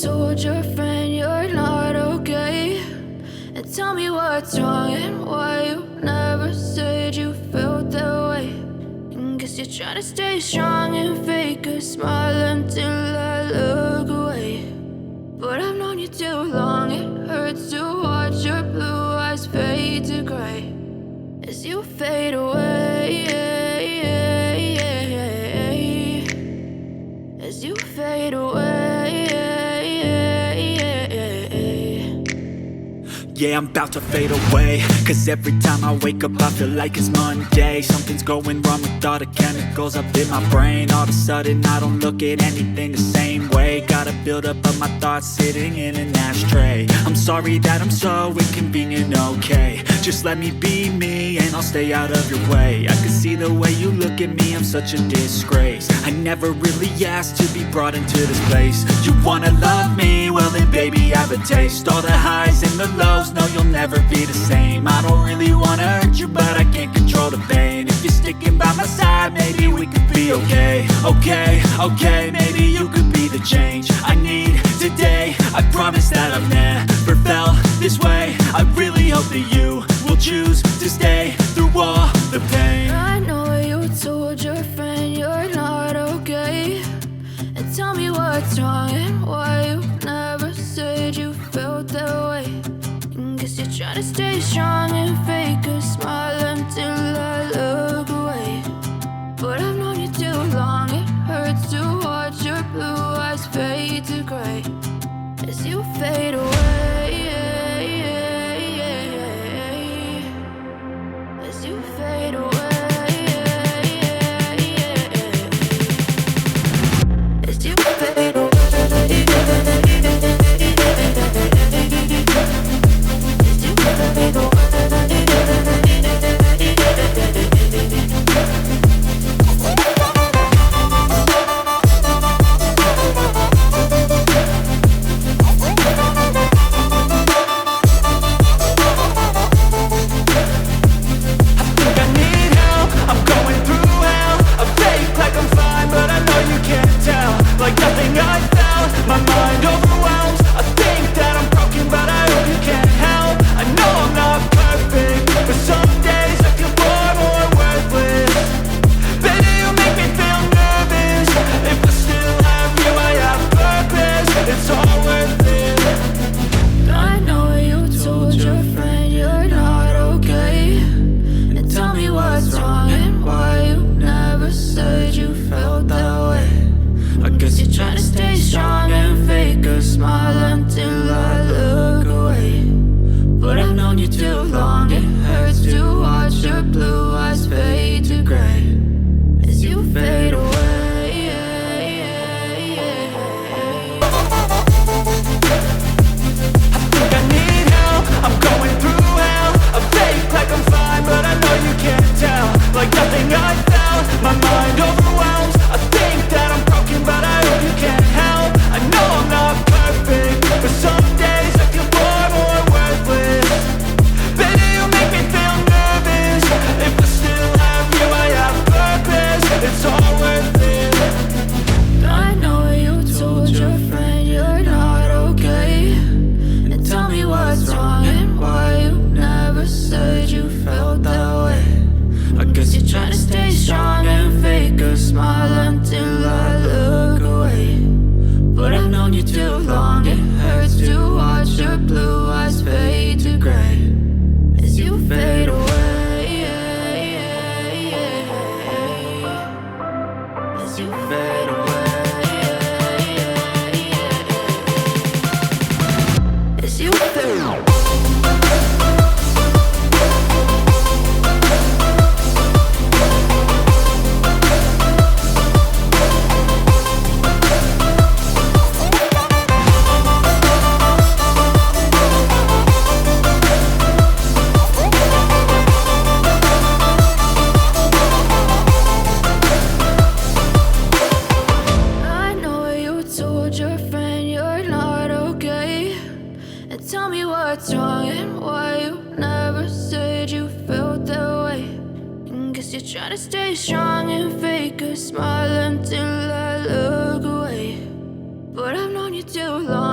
told your friend you're not okay. And tell me what's wrong and why you never said you felt that way. And guess you're trying to stay strong and fake a smile until I look away. But I've known you too long, it hurts to watch your blue eyes fade to gray as you fade away, as you fade away. Yeah, I'm about to fade away, cause every time I wake up I feel like it's Monday. Something's going wrong with all the chemicals up in my brain. All of a sudden I don't look at anything the same way. Got a buildup of my thoughts sitting in an ashtray. I'm sorry that I'm so inconvenient, okay. Just let me be me and I'll stay out of your way. I can see the way you look at me, I'm such a disgrace. I never really asked to be brought into this place. You wanna love me? Well then baby have a taste. All the highs and the lows, no you'll never be the same. I don't really wanna hurt you but I can't control the pain. If you're sticking by my side maybe we could be okay. Okay, maybe you could be the change I need today. I promise that I've never felt this way. I really hope that you will choose to stay through all the pain. I know you told your friend you're not okay. And tell me what's wrong and why you never said you felt that way. And guess you're trying to stay strong and fake a smile until I look away. But I've known you too long, it hurts to watch your blue eyes fade to gray as you fade away, as you fade away, as you fade away. Try to stay strong and fake a smile until I look away. But I've known you too long.